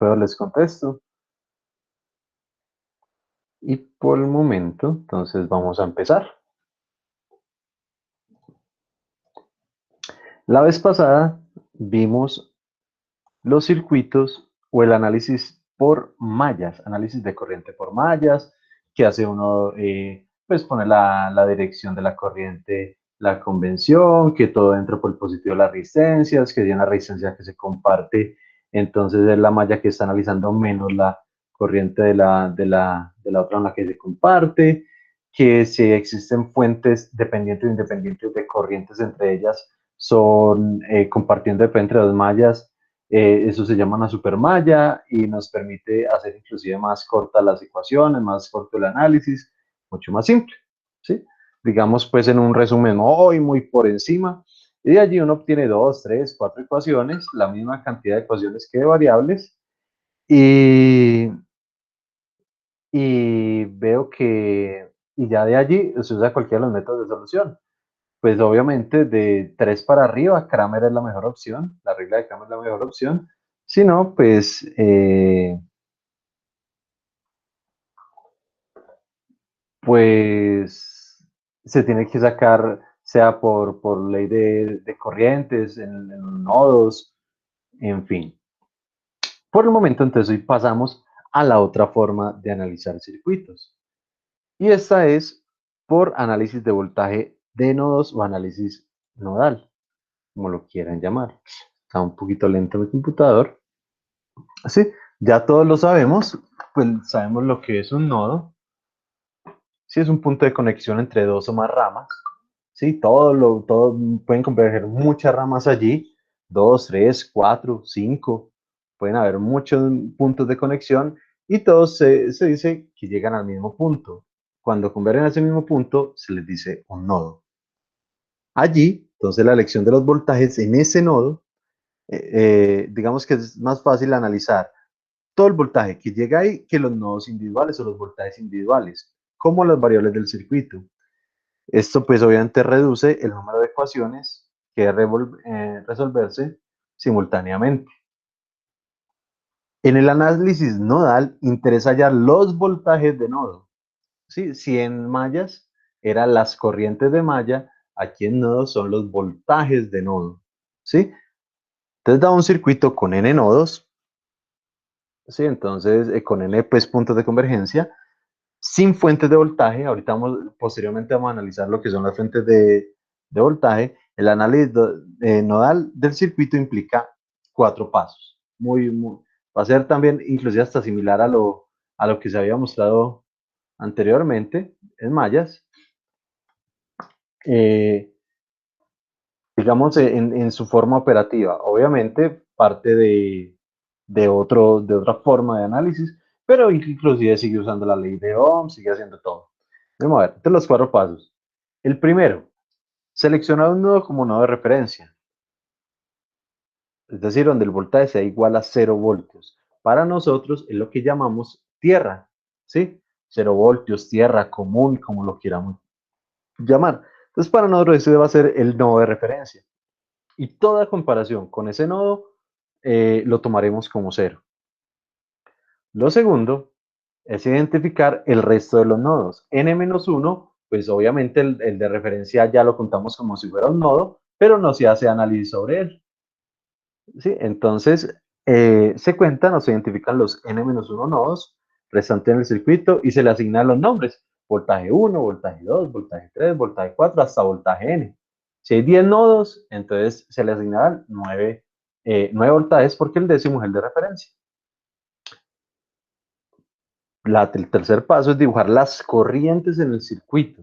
pero les contesto. Y por el momento, entonces vamos a empezar. La vez pasada vimos los circuitos o el análisis por mallas, análisis de corriente por mallas, que hace uno, pues pone la dirección de la corriente, la convención, que todo entra por el positivo de las resistencias, que hay una resistencia que se comparte, entonces es la malla que está analizando menos la corriente de la otra en la que se comparte, que si existen fuentes dependientes e independientes de corrientes entre ellas, son compartiendo entre dos mallas, eso se llama una supermalla y nos permite hacer inclusive más cortas las ecuaciones, más corto el análisis, mucho más simple, ¿sí? Digamos pues en un resumen muy por encima, y de allí uno obtiene 2, 3, 4 ecuaciones, la misma cantidad de ecuaciones que de variables, y, y veo que, y ya de allí se usa cualquiera de los métodos de solución. Pues obviamente de 3 para arriba, Kramer es la mejor opción, la regla de Kramer es la mejor opción. Si no, pues se tiene que sacar, sea por ley de corrientes, en los nodos, en fin. Por el momento, entonces, hoy pasamos a la otra forma de analizar circuitos. Y esta es por análisis de voltaje de nodos o análisis nodal, como lo quieran llamar. Está un poquito lento mi computador. Sí, ya todos lo sabemos, pues sabemos lo que es un nodo. Sí, es un punto de conexión entre dos o más ramas. Sí, todo pueden converger muchas ramas allí, dos, tres, cuatro, cinco. Pueden haber muchos puntos de conexión y todos se dice que llegan al mismo punto. Cuando convergen a ese mismo punto, se les dice un nodo. Allí, entonces, la elección de los voltajes en ese nodo, digamos que es más fácil analizar todo el voltaje que llega ahí que los nodos individuales o los voltajes individuales, como las variables del circuito. Esto pues obviamente reduce el número de ecuaciones que debe resolverse simultáneamente. En el análisis nodal interesa hallar los voltajes de nodo. ¿Sí? Si en mallas eran las corrientes de malla, aquí en nodos son los voltajes de nodo. ¿Sí? Entonces da un circuito con n nodos, ¿sí? Entonces con n pues puntos de convergencia, sin fuentes de voltaje. Ahorita posteriormente vamos a analizar lo que son las fuentes de voltaje. El análisis nodal del circuito implica 4 pasos. Va a ser también inclusive hasta similar a lo que se había mostrado anteriormente en mallas. Eh, digamos en su forma operativa. Obviamente parte de otra forma de análisis, pero inclusive sigue usando la ley de Ohm, sigue haciendo todo. Vamos a ver, estos los 4 pasos. El primero, seleccionar un nodo como nodo de referencia, es decir, donde el voltaje sea igual a 0 voltios. Para nosotros es lo que llamamos tierra, ¿sí? 0 voltios, tierra, común, como lo quieramos llamar. Entonces, para nosotros ese va a ser el nodo de referencia. Y toda comparación con ese nodo lo tomaremos como 0. Lo segundo es identificar el resto de los nodos. N-1, pues obviamente el de referencia ya lo contamos como si fuera un nodo, pero no se hace análisis sobre él. ¿Sí? Entonces, se cuentan o se identifican los N-1 nodos restantes en el circuito y se le asignan los nombres. Voltaje 1, voltaje 2, voltaje 3, voltaje 4, hasta voltaje N. Si hay 10 nodos, entonces se le asignarán 9 voltajes porque el décimo es el de referencia. El tercer paso es dibujar las corrientes en el circuito.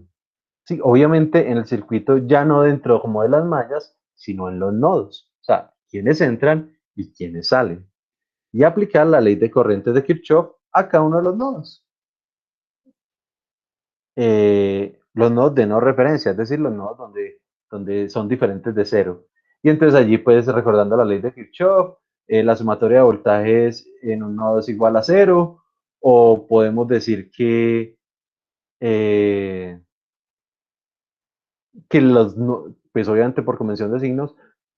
Sí, obviamente en el circuito ya no dentro como de las mallas, sino en los nodos. O sea, quiénes entran y quiénes salen. Y aplicar la ley de corrientes de Kirchhoff a cada uno de los nodos. Los nodos de no referencia, es decir, los nodos donde son diferentes de 0. Y entonces allí puedes, recordando la ley de Kirchhoff, la sumatoria de voltajes en un nodo es igual a 0, o podemos decir eh, que pues obviamente por convención de signos,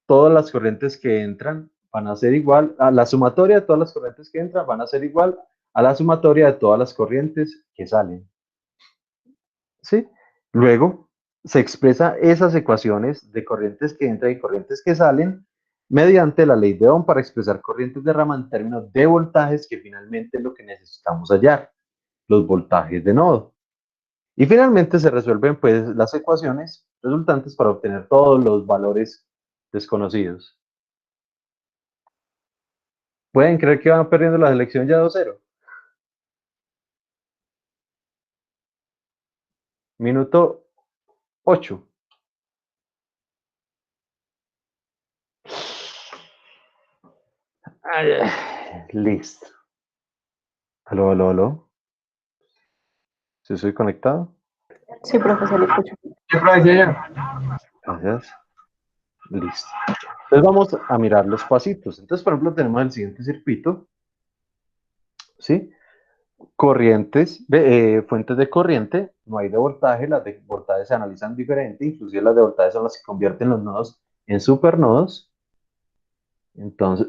todas las corrientes que entran van a ser igual a la sumatoria de todas las corrientes que entran, van a ser igual a la sumatoria de todas las corrientes que salen. ¿Sí? Luego se expresa esas ecuaciones de corrientes que entran y corrientes que salen mediante la ley de Ohm para expresar corrientes de rama en términos de voltajes, que finalmente es lo que necesitamos hallar, los voltajes de nodo. Y finalmente se resuelven pues las ecuaciones resultantes para obtener todos los valores desconocidos. ¿Pueden creer que van perdiendo la selección ya 2-0? Minuto 8. Listo. Aló, aló, aló. ¿Sí soy conectado? Sí, profesor, le escucho. ¿Qué profesor? Gracias. Listo. Entonces vamos a mirar los pasitos. Entonces, por ejemplo, tenemos el siguiente circuito, ¿sí? Corrientes, fuentes de corriente, no hay de voltaje, las de voltaje se analizan diferente, inclusive las de voltaje son las que convierten los nodos en supernodos. Entonces,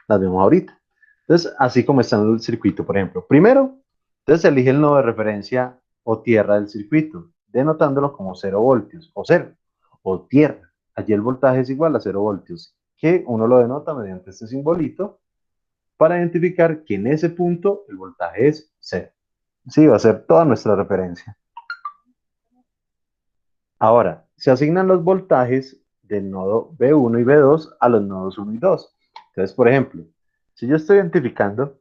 las vemos ahorita. Entonces, así como está en el circuito, por ejemplo. Primero, entonces se elige el nodo de referencia o tierra del circuito, denotándolo como 0 voltios o 0, o tierra. Allí el voltaje es igual a 0 voltios, que uno lo denota mediante este simbolito para identificar que en ese punto el voltaje es 0. Sí, va a ser toda nuestra referencia. Ahora, se asignan los voltajes del nodo B1 y B2 a los nodos 1 y 2. Entonces, por ejemplo, si yo estoy identificando,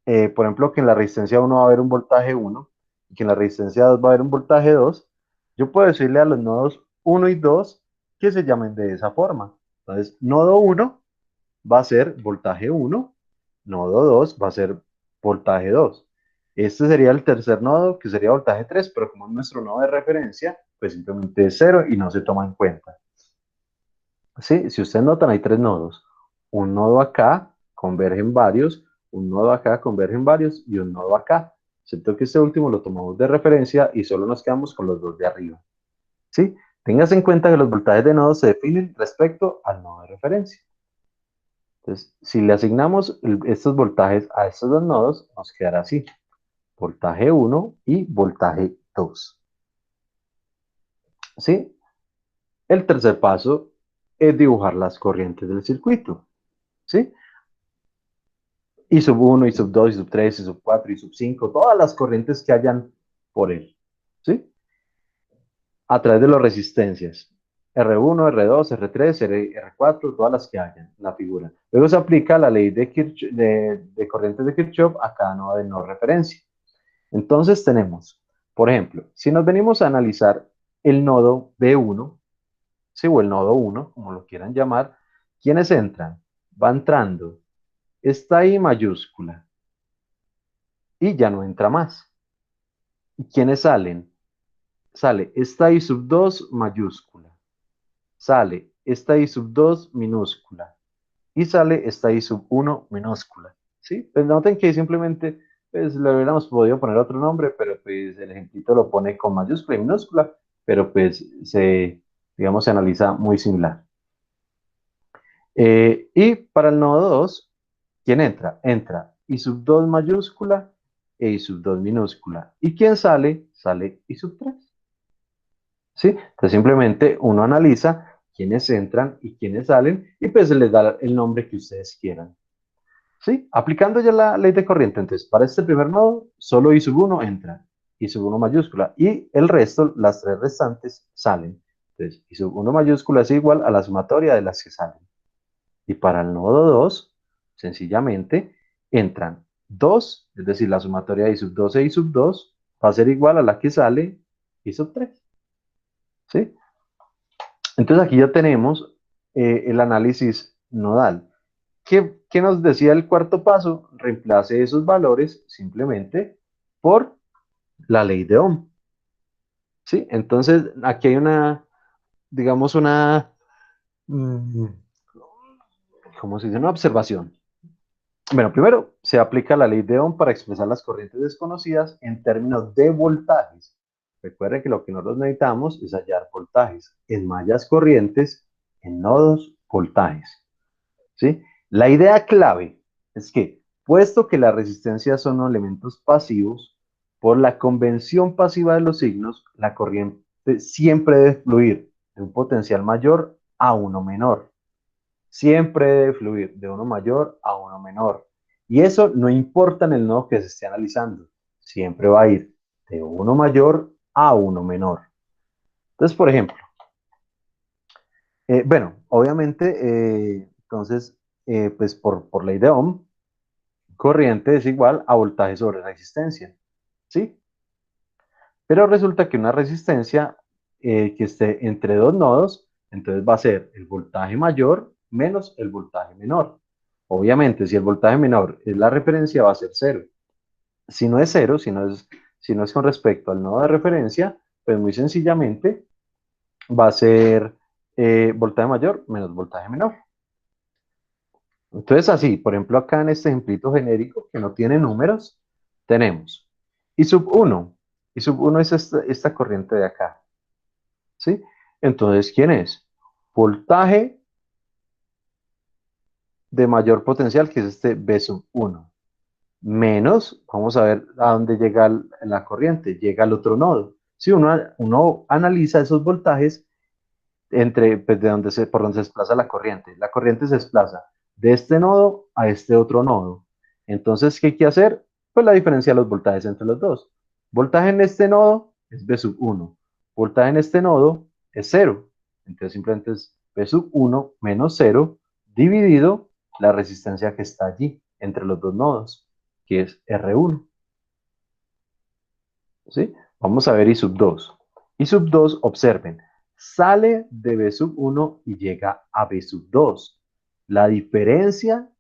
por ejemplo, que en la resistencia 1 va a haber un voltaje 1 y que en la resistencia 2 va a haber un voltaje 2, yo puedo decirle a los nodos 1 y 2 que se llamen de esa forma. Entonces, nodo 1 va a ser voltaje 1, nodo 2 va a ser voltaje 2. Este sería el tercer nodo, que sería voltaje 3, pero como es nuestro nodo de referencia, pues simplemente es 0 y no se toma en cuenta. ¿Sí? Si ustedes notan, hay tres nodos. Un nodo acá, convergen varios, un nodo acá, convergen varios, y un nodo acá. Excepto que este último lo tomamos de referencia y solo nos quedamos con los dos de arriba. ¿Sí? Tengas en cuenta que los voltajes de nodos se definen respecto al nodo de referencia. Entonces, si le asignamos estos voltajes a estos dos nodos, nos quedará así. Voltaje 1 y voltaje 2. ¿Sí? El tercer paso es dibujar las corrientes del circuito. ¿Sí? Y sub 1, y sub 2, y sub 3, y sub 4, y sub 5, todas las corrientes que hayan por él. ¿Sí? A través de las resistencias. R1, R2, R3, R4, todas las que hayan en la figura. Luego se aplica la ley de corrientes de Kirchhoff a cada nodo de no referencia. Entonces tenemos, por ejemplo, si nos venimos a analizar el nodo B1, ¿sí? O el nodo 1, como lo quieran llamar, ¿quiénes entran? Va entrando esta I mayúscula y ya no entra más. ¿Y quiénes salen? Sale esta I sub 2 mayúscula, sale esta I sub 2 minúscula y sale esta I sub 1 minúscula. ¿Sí? Pues noten que simplemente pues, le hubiéramos podido poner otro nombre, pero pues el ejemplito lo pone con mayúscula y minúscula, pero pues digamos, se analiza muy similar. Y para el nodo 2, ¿quién entra? Entra I sub 2 mayúscula e I sub 2 minúscula. ¿Y quién sale? Sale I sub 3. ¿Sí? Entonces simplemente uno analiza quiénes entran y quiénes salen y pues se les da el nombre que ustedes quieran. ¿Sí? Aplicando ya la ley de corriente, entonces para este primer nodo solo I sub 1 entra, I sub 1 mayúscula y el resto, las tres restantes, salen. Entonces I sub 1 mayúscula es igual a la sumatoria de las que salen. Y para el nodo 2, sencillamente entran 2, es decir, la sumatoria de I sub 2 e I sub 2 va a ser igual a la que sale I sub 3. ¿Sí? Entonces aquí ya tenemos el análisis nodal. ¿Qué nos decía el cuarto paso? Reemplace esos valores simplemente por la ley de Ohm. ¿Sí? Entonces aquí hay una, digamos, mm, ¿cómo se dice? Una observación. Bueno, primero se aplica la ley de Ohm para expresar las corrientes desconocidas en términos de voltajes. Recuerden que lo que nosotros necesitamos es hallar voltajes en mallas corrientes en nodos voltajes. ¿Sí? La idea clave es que, puesto que las resistencias son elementos pasivos, por la convención pasiva de los signos, la corriente siempre debe fluir de un potencial mayor a uno menor. Siempre debe fluir de uno mayor a uno menor. Y eso no importa en el nodo que se esté analizando. Siempre va a ir de uno mayor a uno menor. Entonces, por ejemplo, bueno, obviamente, entonces, pues por ley de Ohm, corriente es igual a voltaje sobre resistencia, ¿sí? Pero resulta que una resistencia que esté entre dos nodos, entonces va a ser el voltaje mayor menos el voltaje menor. Obviamente, si el voltaje menor es la referencia, va a ser cero. Si no es cero, si no es con respecto al nodo de referencia, pues muy sencillamente va a ser voltaje mayor menos voltaje menor. Entonces, así, por ejemplo, acá en este ejemplito genérico que no tiene números, tenemos I sub 1. I sub 1 es esta corriente de acá. ¿Sí? Entonces, ¿quién es? Voltaje de mayor potencial, que es este B sub 1. Menos, vamos a ver a dónde llega la corriente, llega al otro nodo. Si uno analiza esos voltajes entre, pues, por donde se desplaza la corriente se desplaza de este nodo a este otro nodo. Entonces, ¿qué hay que hacer? Pues la diferencia de los voltajes entre los dos. Voltaje en este nodo es B sub 1. Voltaje en este nodo es 0. Entonces, simplemente es B sub 1 menos 0 dividido la resistencia que está allí entre los dos nodos, que es R1. ¿Sí? Vamos a ver I sub 2. I sub 2, observen, sale de B sub 1 y llega a B sub 2. La diferencia,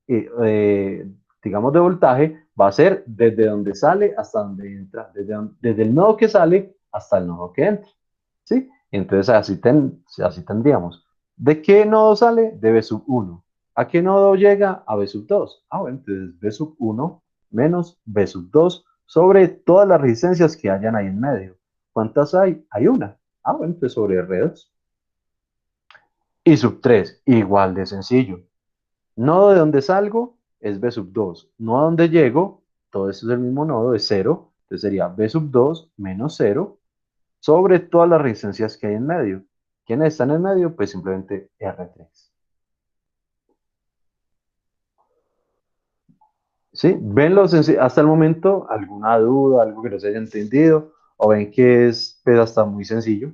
digamos, de voltaje va a ser desde donde sale hasta donde entra, desde el nodo que sale hasta el nodo que entra. ¿Sí? Entonces así tendríamos. ¿De qué nodo sale? De B sub 1. ¿A qué nodo llega? A B sub 2. Ah, bueno, entonces B sub 1 menos B sub 2 sobre todas las resistencias que hayan ahí en medio. ¿Cuántas hay? Hay una. Ah, bueno, entonces sobre R2. Y sub 3, igual de sencillo. Nodo de donde salgo es B sub 2. Nodo a donde llego, todo esto es el mismo nodo, es 0. Entonces sería B sub 2 menos 0 sobre todas las resistencias que hay en medio. ¿Quiénes están en medio? Pues simplemente R3. ¿Sí? ¿Ven hasta el momento alguna duda, algo que no se haya entendido? ¿O ven que es pues, hasta muy sencillo?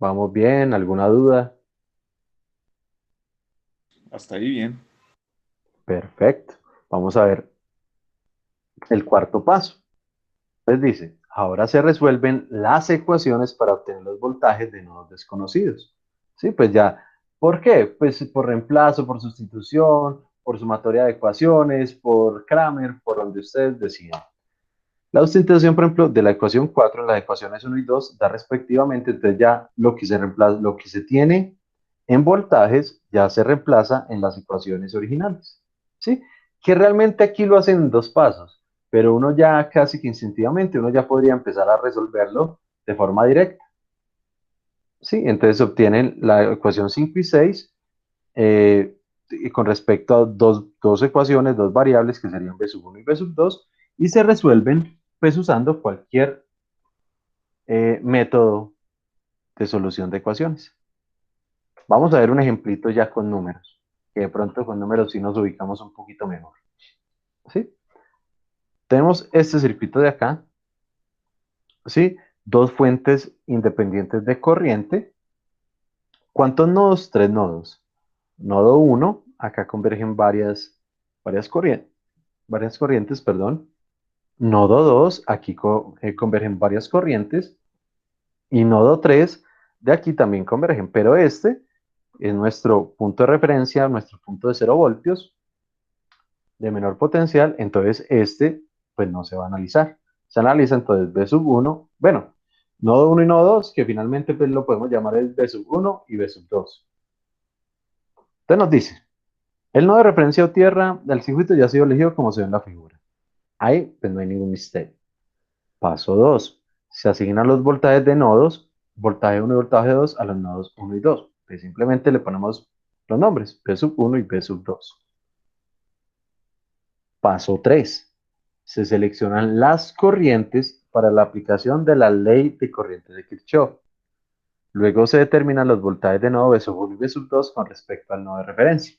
¿Vamos bien? ¿Alguna duda? Hasta ahí bien. Perfecto. Vamos a ver el cuarto paso. Entonces dice, ahora se resuelven las ecuaciones para obtener los voltajes de nodos desconocidos. Sí, pues ya, ¿por qué? Pues por reemplazo, por sustitución, por sumatoria de ecuaciones, por Kramer, por donde ustedes decidan. La sustitución, por ejemplo, de la ecuación 4 en las ecuaciones 1 y 2 da respectivamente, entonces ya lo que se reemplaza, lo que se tiene en voltajes ya se reemplaza en las ecuaciones originales. ¿Sí? Que realmente aquí lo hacen en dos pasos, pero uno ya casi que instintivamente, uno ya podría empezar a resolverlo de forma directa. ¿Sí? Entonces obtienen la ecuación 5 y 6 y con respecto a dos ecuaciones, dos variables que serían B sub 1 y B sub 2 y se resuelven pues usando cualquier método de solución de ecuaciones. Vamos a ver un ejemplito ya con números, que de pronto con números sí nos ubicamos un poquito mejor. ¿Sí? Tenemos este circuito de acá, ¿sí? Dos fuentes independientes de corriente. ¿Cuántos nodos? Tres nodos. Nodo 1, acá convergen varias corrientes, perdón. Nodo 2, aquí convergen varias corrientes. Y nodo 3, de aquí también convergen, pero este es nuestro punto de referencia, nuestro punto de 0 voltios de menor potencial, entonces este pues no se va a analizar. Se analiza entonces B sub 1, bueno, nodo 1 y nodo 2, que finalmente pues lo podemos llamar el B sub 1 y B sub 2. Entonces nos dice, el nodo de referencia o tierra del circuito ya ha sido elegido como se ve en la figura. Ahí pues no hay ningún misterio. Paso 2. Se asignan los voltajes de nodos voltaje 1 y voltaje 2 a los nodos 1 y 2. Pues simplemente le ponemos los nombres, B sub 1 y B sub 2. Paso 3. Se seleccionan las corrientes para la aplicación de la ley de corriente de Kirchhoff. Luego se determinan los voltajes de nodo B sub 1 y B sub 2 con respecto al nodo de referencia.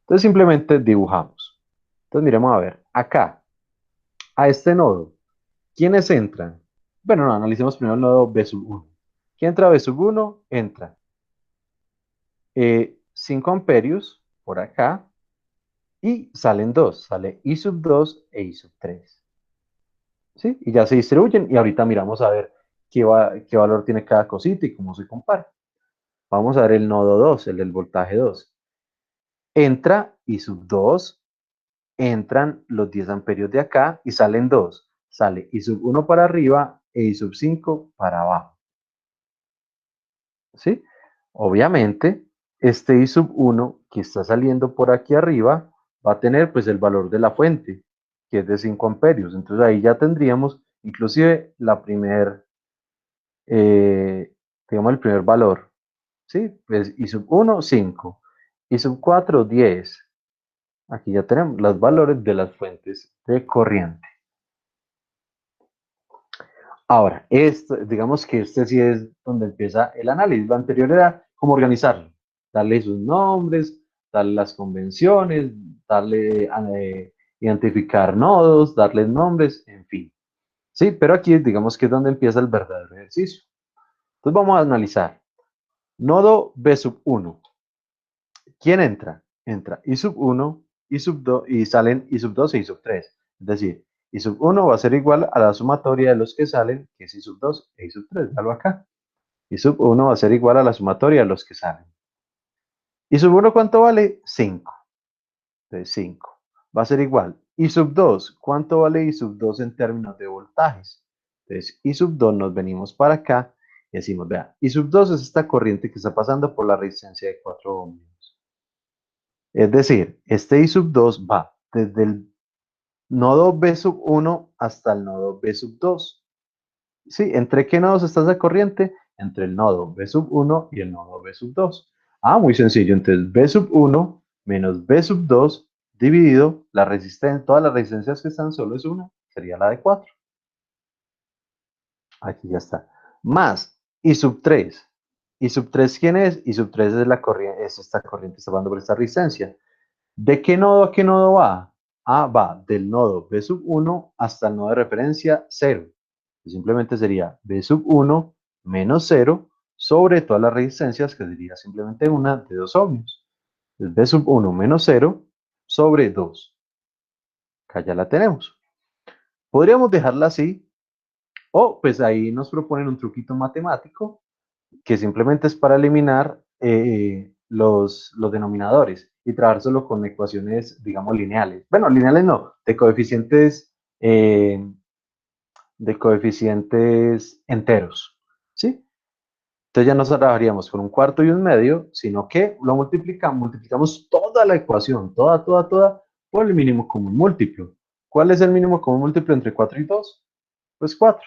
Entonces simplemente dibujamos. Entonces miremos a ver, acá, a este nodo, ¿quiénes entran? Bueno, no, analicemos primero el nodo B sub 1. ¿Quién entra a B sub 1? Entra 5 amperios por acá y salen 2, sale I sub 2 e I sub 3. ¿Sí? Y ya se distribuyen y ahorita miramos a ver qué valor tiene cada cosita y cómo se compara. Vamos a ver el nodo 2, el del voltaje 2. Entra I sub 2, entran los 10 amperios de acá y salen 2. Sale I sub 1 para arriba e I sub 5 para abajo. ¿Sí? Obviamente, este I sub 1 que está saliendo por aquí arriba va a tener pues el valor de la fuente, que es de 5 amperios. Entonces ahí ya tendríamos inclusive la primer, digamos el primer valor. ¿Sí? Pues I sub 1, 5. I sub 4, 10. Aquí ya tenemos los valores de las fuentes de corriente. Ahora, digamos que este sí es donde empieza el análisis. Lo anterior era cómo organizarlo, darle sus nombres, darle las convenciones, darle, identificar nodos, darles nombres, en fin. Sí, pero aquí digamos que es donde empieza el verdadero ejercicio. Entonces vamos a analizar. Nodo B sub 1. ¿Quién entra? Entra I sub 1, I sub 2 y salen I sub 2 e I sub 3. Es decir, I sub 1 va a ser igual a la sumatoria de los que salen, que es I sub 2 e I sub 3. Dalo acá. I sub 1 va a ser igual a la sumatoria de los que salen. I sub 1, ¿cuánto vale? 5. Entonces 5. Va a ser igual. I sub 2, ¿cuánto vale I sub 2 en términos de voltajes? Entonces I sub 2 nos venimos para acá y decimos, vea, I sub 2 es esta corriente que está pasando por la resistencia de 4 ohmios. Es decir, este I sub 2 va desde el nodo B sub 1 hasta el nodo B sub 2. ¿Sí? ¿Entre qué nodos está esa corriente? Entre el nodo B sub 1 y el nodo B sub 2. Ah, muy sencillo. Entonces B sub 1 menos B sub 2 dividido la resistencia, todas las resistencias que están solo es una, sería la de 4. Aquí ya está. Más I sub 3. ¿I sub 3 quién es? I sub 3 es la corriente, es esta corriente que está pasando por esta resistencia. ¿De qué nodo a qué nodo va? Ah, va del nodo B sub 1 hasta el nodo de referencia 0. Simplemente sería B sub 1 menos 0 sobre todas las resistencias, que sería simplemente una de 2 ohmios. Entonces B sub 1 menos 0 sobre 2. Acá ya la tenemos. Podríamos dejarla así, o pues ahí nos proponen un truquito matemático, que simplemente es para eliminar los denominadores y trabajar solo con ecuaciones, digamos, lineales. Bueno, lineales no, de coeficientes enteros, ¿sí? Entonces ya no trabajaríamos con un cuarto y un medio, sino que lo multiplicamos toda la ecuación, toda, por el mínimo común múltiplo. ¿Cuál es el mínimo común múltiplo entre 4 y 2? Pues 4.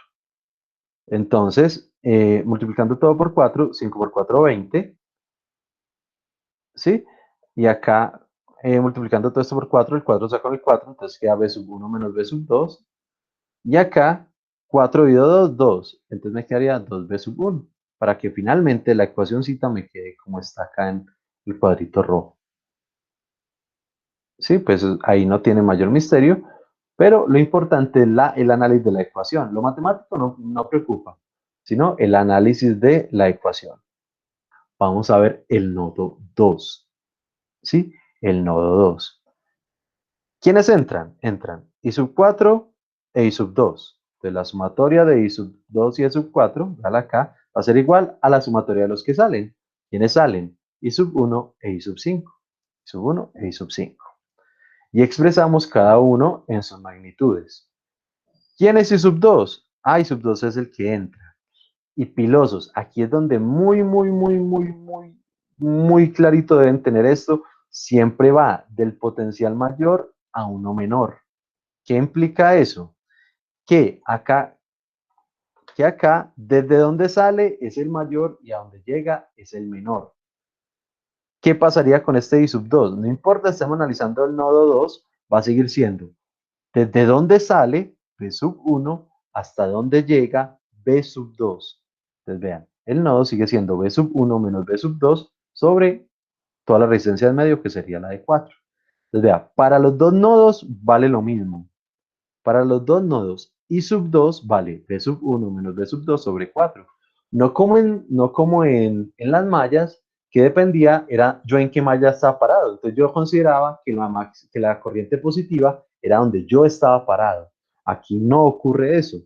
Entonces, multiplicando todo por 4, 5 por 4, 20, ¿sí? Y acá, multiplicando todo esto por 4, el 4 saca con el 4, entonces queda B sub 1 menos B sub 2. Y acá, 4 dividido 2, 2. Entonces me quedaría 2B sub 1, para que finalmente la ecuacióncita me quede como está acá en el cuadrito rojo. Sí, pues ahí no tiene mayor misterio, pero lo importante es el análisis de la ecuación. Lo matemático no preocupa, sino el análisis de la ecuación. Vamos a ver el nodo 2. ¿Sí? El nodo 2. ¿Quiénes entran? Entran I sub 4 e I sub 2. Entonces la sumatoria de I sub 2 y I sub 4, dale acá, va a ser igual a la sumatoria de los que salen. ¿Quiénes salen? I sub 1 e I sub 5. I sub 1 e I sub 5. Y expresamos cada uno en sus magnitudes. ¿Quién es I sub 2? Ah, I sub 2 es el que entra. Y pilosos, aquí es donde muy clarito deben tener esto. Siempre va del potencial mayor a uno menor. ¿Qué implica eso? Que acá que acá, desde donde sale es el mayor y a donde llega es el menor. ¿Qué pasaría con este I sub 2? No importa, estamos analizando el nodo 2, va a seguir siendo desde donde sale B sub 1 hasta donde llega B sub 2. Entonces vean, el nodo sigue siendo B sub 1 menos B sub 2 sobre toda la resistencia del medio, que sería la de 4. Entonces vean, para los dos nodos vale lo mismo. Para los dos nodos, I sub 2 vale B sub 1 menos B sub 2 sobre 4. No como en las mallas, que dependía, era yo en qué malla estaba parado. Entonces yo consideraba que la corriente positiva era donde yo estaba parado. Aquí no ocurre eso.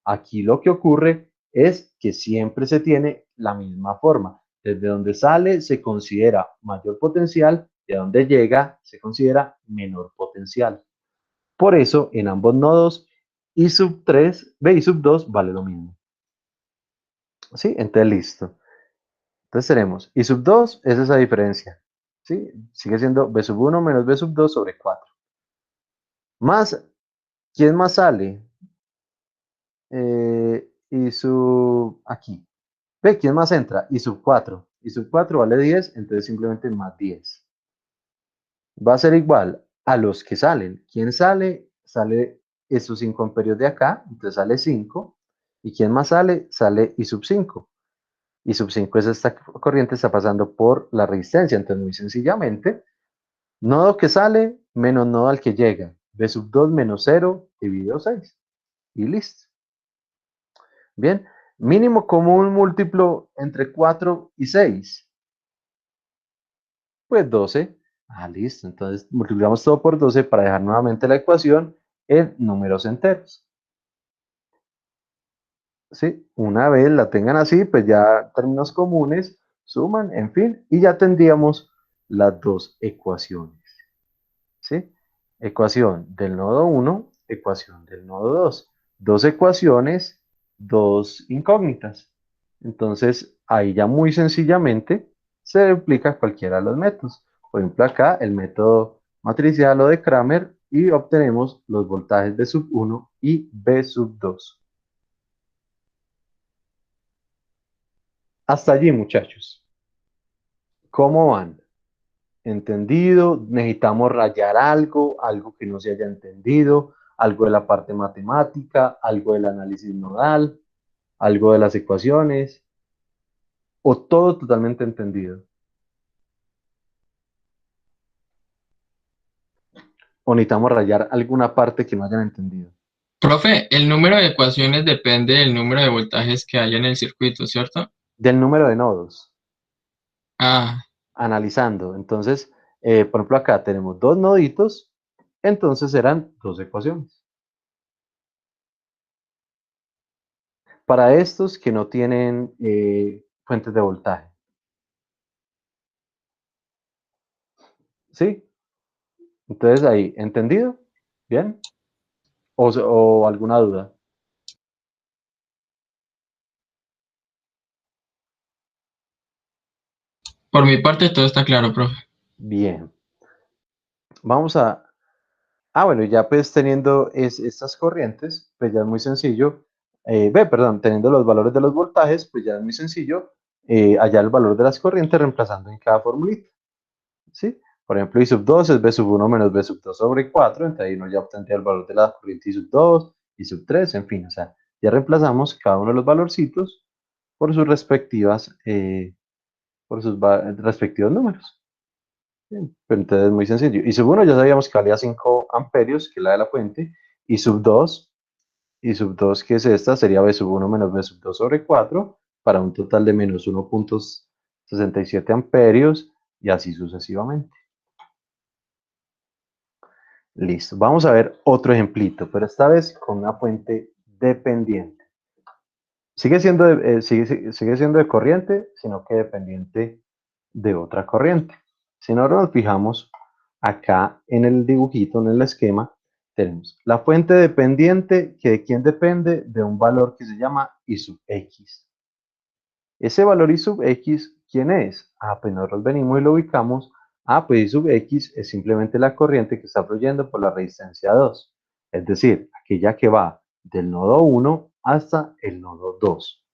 Aquí lo que ocurre es que siempre se tiene la misma forma. Desde donde sale se considera mayor potencial y a donde llega se considera menor potencial. Por eso, en ambos nodos, I sub 3, B I sub 2 vale lo mismo. ¿Sí? Entonces, listo. Entonces tenemos I sub 2 es esa diferencia. ¿Sí? Sigue siendo B sub 1 menos B sub 2 sobre 4. Más, ¿quién más sale? I sub, aquí. ¿Ve? ¿Quién más entra? I sub 4. I sub 4 vale 10, entonces simplemente más 10. Va a ser igual a los que salen. ¿Quién sale? Sale estos 5 amperios de acá, entonces sale 5. ¿Y quién más sale? Sale I sub 5. I sub 5 es esta corriente, está pasando por la resistencia. Entonces, muy sencillamente, nodo que sale menos nodo al que llega. B sub 2 menos 0 dividido 6. Y listo. Bien, mínimo común múltiplo entre 4 y 6. Pues 12. Ah, listo. Entonces multiplicamos todo por 12 para dejar nuevamente la ecuación en números enteros. ¿Sí? Una vez la tengan así, pues ya términos comunes, suman, en fin, y ya tendríamos las dos ecuaciones. ¿Sí? Ecuación del nodo 1, ecuación del nodo 2. Dos ecuaciones, dos incógnitas. Entonces, ahí ya muy sencillamente se aplica cualquiera de los métodos. Por ejemplo, acá el método matricial o de Kramer y obtenemos los voltajes B sub 1 y B sub 2. Hasta allí, muchachos. ¿Cómo van? ¿Entendido? ¿Necesitamos rayar algo? ¿Algo que no se haya entendido? ¿Algo de la parte matemática? ¿Algo del análisis nodal? ¿Algo de las ecuaciones? ¿O todo totalmente entendido? ¿O necesitamos rayar alguna parte que no hayan entendido? Profe, el número de ecuaciones depende del número de voltajes que haya en el circuito, ¿cierto? Del número de nodos, Ah, analizando. Entonces, por ejemplo, acá tenemos dos noditos, entonces serán dos ecuaciones. Para estos que no tienen fuentes de voltaje. ¿Sí? Entonces ahí, ¿entendido? ¿Bien? ¿O alguna duda? por mi parte todo está claro, profe. Bien. Vamos a... Ah, bueno, ya pues teniendo estas corrientes, pues ya es muy sencillo. Perdón, teniendo los valores de los voltajes, pues ya es muy sencillo hallar el valor de las corrientes reemplazando en cada formulita. ¿Sí? Por ejemplo, I sub 2 es B sub 1 menos B sub 2 sobre 4, entonces ahí uno ya obtendría el valor de la corriente I sub 2, I sub 3, en fin, o sea, ya reemplazamos cada uno de los valorcitos por sus respectivas, respectivos números. Bien, pero entonces es muy sencillo. I sub 1 ya sabíamos que valía 5 amperios, que es la de la fuente, I sub 2 que es esta, sería B sub 1 menos B sub 2 sobre 4, para un total de menos 1,67 amperios, y así sucesivamente. Listo, vamos a ver otro ejemplito, pero esta vez con una fuente dependiente. Sigue siendo de corriente, sino que dependiente de otra corriente. Si nosotros nos fijamos acá en el dibujito, en el esquema, tenemos la fuente dependiente, que de quién depende, de un valor que se llama I sub X. Ese valor I sub X, ¿quién es? Ah, pues nosotros venimos y lo ubicamos. Ah, pues I sub X es simplemente la corriente que está fluyendo por la resistencia 2. Es decir, aquella que va del nodo 1 hasta el nodo 2.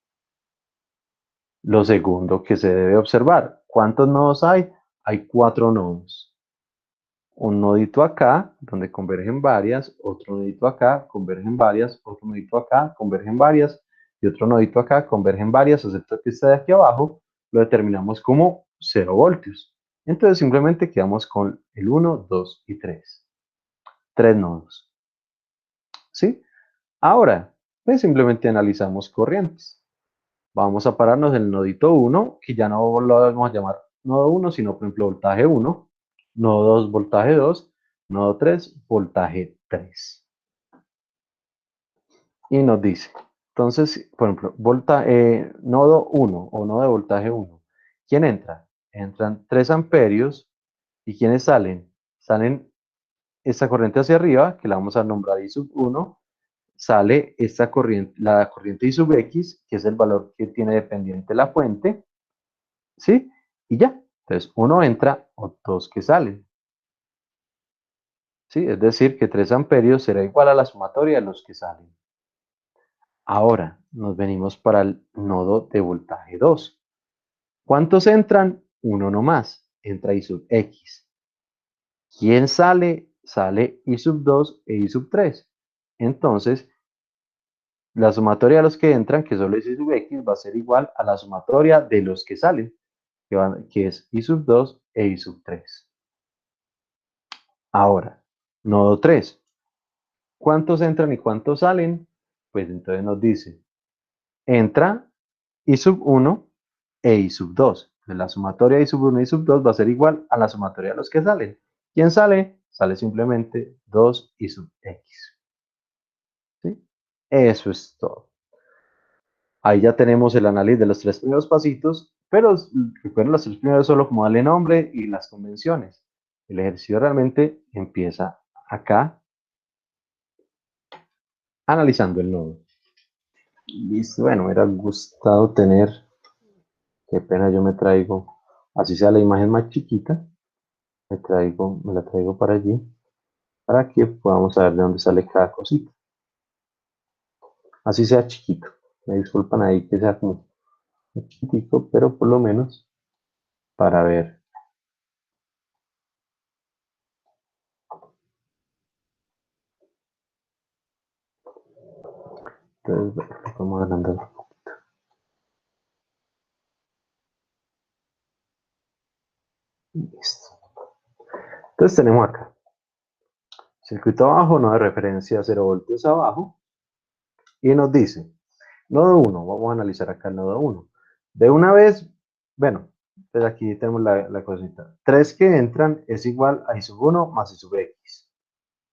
Lo segundo que se debe observar, ¿cuántos nodos hay? Hay 4 nodos. Un nodito acá, donde convergen varias, otro nodito acá, convergen varias, otro nodito acá, convergen varias, y otro nodito acá, convergen varias, excepto que está de aquí abajo, lo determinamos como 0 voltios. Entonces simplemente quedamos con el 1, 2 y 3. 3 nodos. ¿Sí? Ahora, pues simplemente analizamos corrientes. Vamos a pararnos en el nodito 1, que ya no lo vamos a llamar nodo 1, sino por ejemplo voltaje 1, nodo 2, voltaje 2, nodo 3, voltaje 3. Y nos dice, entonces, por ejemplo, nodo 1 o nodo de voltaje 1, ¿quién entra? Entran 3 amperios. ¿Y quiénes salen? Salen esta corriente hacia arriba, que la vamos a nombrar I sub 1, sale esta corriente, la corriente I sub X, que es el valor que tiene dependiente la fuente, ¿sí? Y ya, entonces uno entra o 2 que salen, ¿sí? Es decir, que 3 amperios será igual a la sumatoria de los que salen. Ahora nos venimos para el nodo de voltaje 2. ¿Cuántos entran? Uno nomás, entra I sub X. ¿Quién sale? Sale I sub 2 e I sub 3. Entonces, la sumatoria de los que entran, que solo es I sub X, va a ser igual a la sumatoria de los que salen, que es I sub 2 e I sub 3. Ahora, nodo 3. ¿Cuántos entran y cuántos salen? Pues entonces nos dice, entra I sub 1 e I sub 2. Entonces, la sumatoria de I sub 1 y I sub 2 va a ser igual a la sumatoria de los que salen. ¿Quién sale? Sale simplemente 2 I sub X. ¿Sí? Eso es todo. Ahí ya tenemos el análisis de los 3 primeros pasitos, pero recuerden los 3 primeros solo como darle nombre y las convenciones. El ejercicio realmente empieza acá, analizando el nodo. Listo, bueno, me hubiera gustado tener, qué pena yo me traigo, así sea la imagen más chiquita, me la traigo para allí, para que podamos saber de dónde sale cada cosita. Así sea chiquito. Me disculpan ahí que sea como chiquitico, pero por lo menos para ver. Entonces, vamos agrandar. Listo. Entonces tenemos acá. Circuito abajo, nodo de referencia 0 voltios abajo. Y nos dice, nodo 1, vamos a analizar acá el nodo 1. De una vez, bueno, pues aquí tenemos la cosita. 3 que entran es igual a I sub 1 más I sub X.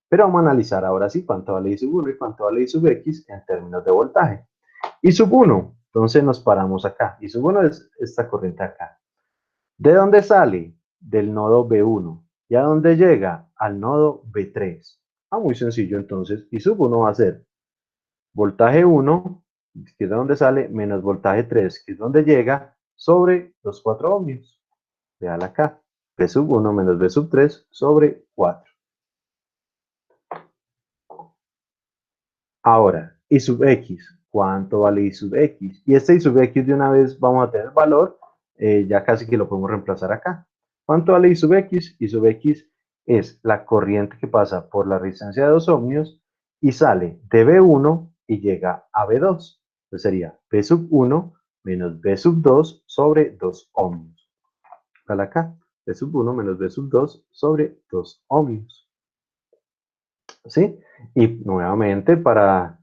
Pero vamos a analizar ahora sí cuánto vale I sub 1 y cuánto vale I sub X en términos de voltaje. I sub 1, entonces nos paramos acá. I sub 1 es esta corriente acá. ¿De dónde sale? Del nodo B1. ¿Y a dónde llega? Al nodo B3. Ah, muy sencillo, entonces I sub 1 va a ser voltaje 1, que es de donde sale, menos voltaje 3, que es donde llega, sobre los 4 ohmios. Vean acá. B sub 1 menos B sub 3 sobre 4. Ahora, I sub X. ¿Cuánto vale I sub X? Y este I sub X de una vez vamos a tener el valor, ya casi que lo podemos reemplazar acá. ¿Cuánto vale I sub X? I sub X es la corriente que pasa por la resistencia de 2 ohmios y sale de B1 y llega a B2. Entonces sería B sub 1 menos B sub 2 sobre 2 ohmios. Dale acá. B sub 1 menos B sub 2 sobre 2 ohmios. ¿Sí? Y nuevamente para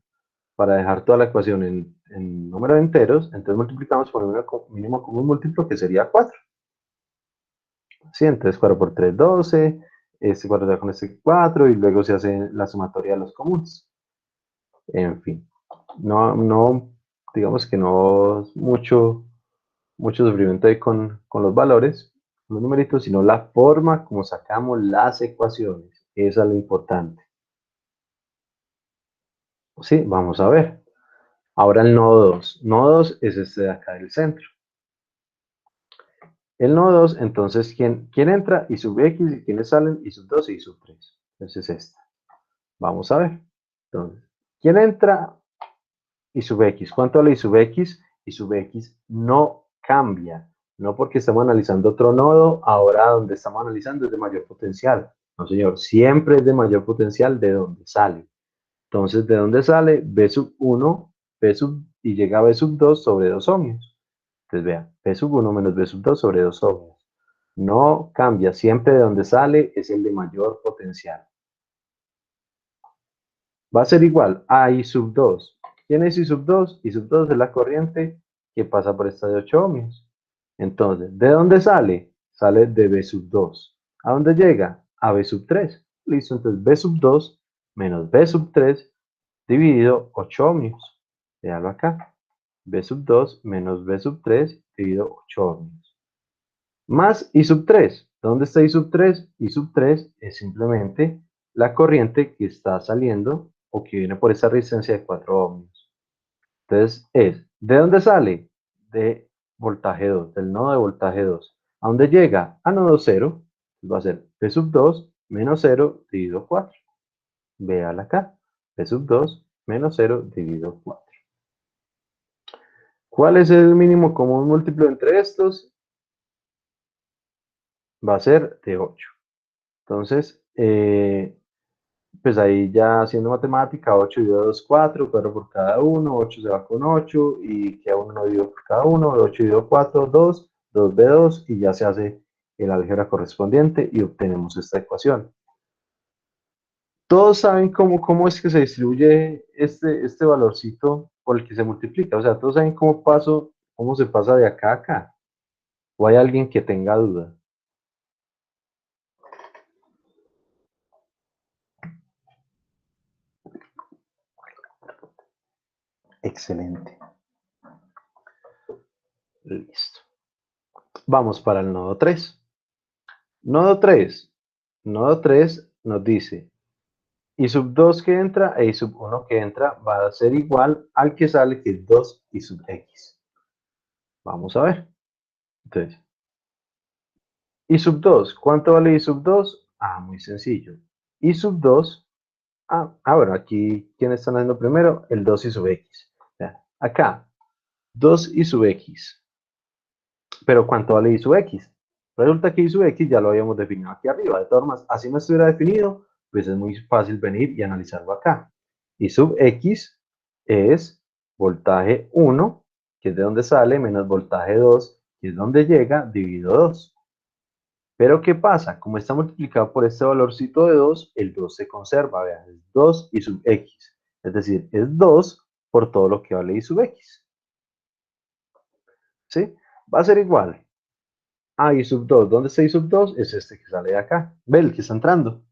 dejar toda la ecuación en número de enteros, entonces multiplicamos por el mínimo común múltiplo, que sería 4. ¿Sí? Entonces 4 por 3, 12, este 4 da con este 4, y luego se hace la sumatoria de los comunes. En fin, no digamos que no es mucho sufrimiento ahí con los valores, los numeritos, sino la forma como sacamos las ecuaciones. Eso es lo importante. Sí, vamos a ver. Ahora el nodo 2. Nodo 2 es este de acá del centro. El nodo 2, entonces, ¿quién entra? I sub X, y quiénes salen, I sub 2 y I sub 3. Entonces esta. Vamos a ver. Entonces, ¿quién entra? y sub x. ¿Cuánto vale y sub x? Y sub x no cambia. No porque estamos analizando otro nodo, ahora donde estamos analizando es de mayor potencial. No, señor, siempre es de mayor potencial de donde sale. Entonces, ¿de dónde sale? B sub 1, y llega a B sub 2 sobre 2 ohmios. Entonces, vean, B sub 1 menos B sub 2 sobre 2 ohmios. No cambia, siempre de donde sale es el de mayor potencial. Va a ser igual a I sub 2. ¿Quién es I sub 2? I sub 2 es la corriente que pasa por esta de 8 ohmios. Entonces, ¿de dónde sale? Sale de B sub 2. ¿A dónde llega? A B sub 3. Listo, entonces B sub 2 menos B sub 3 dividido 8 ohmios. Véalo acá. B sub 2 menos B sub 3 dividido 8 ohmios. Más I sub 3. ¿Dónde está I sub 3? I sub 3 es simplemente la corriente que está saliendo o que viene por esa resistencia de 4 ohmios. Entonces ¿de dónde sale? De voltaje 2, del nodo de voltaje 2. ¿A dónde llega? A nodo 0. Va a ser B sub 2 menos 0 dividido 4. Véala acá. B sub 2 menos 0 dividido 4. ¿Cuál es el mínimo común múltiplo entre estos? Va a ser de 8. Entonces, pues ahí ya haciendo matemática, 8 dividido 2, 4, 4 por cada uno, 8 se va con 8 y queda 1 dividido por cada uno, 8 dividido 4, 2, 2b2 y ya se hace el álgebra correspondiente y obtenemos esta ecuación. Todos saben cómo es que se distribuye este valorcito por el que se multiplica, o sea, todos saben cómo se pasa de acá a acá, o hay alguien que tenga duda. Excelente. Listo. Vamos para el nodo 3. Nodo 3. Nodo 3 nos dice I sub 2 que entra e I sub 1 que entra va a ser igual al que sale, que es 2 I sub x. Vamos a ver. Entonces, I sub 2. ¿Cuánto vale I sub 2? Ah, muy sencillo. I sub 2. Bueno, aquí, ¿quién están haciendo primero? El 2 I sub x. Acá, 2 I sub x. Pero ¿cuánto vale I sub x? Resulta que I sub x ya lo habíamos definido aquí arriba. De todas formas, así no estuviera definido, pues es muy fácil venir y analizarlo acá. I sub x es voltaje 1, que es de donde sale, menos voltaje 2, que es donde llega, dividido 2. Pero ¿qué pasa? Como está multiplicado por este valorcito de 2, el 2 se conserva. Vean, es 2 I sub x. Es decir, es 2 por todo lo que vale I sub x. ¿Sí? Va a ser igual. I sub 2. ¿Dónde está I sub 2? Es este que sale de acá. Ve el que está entrando.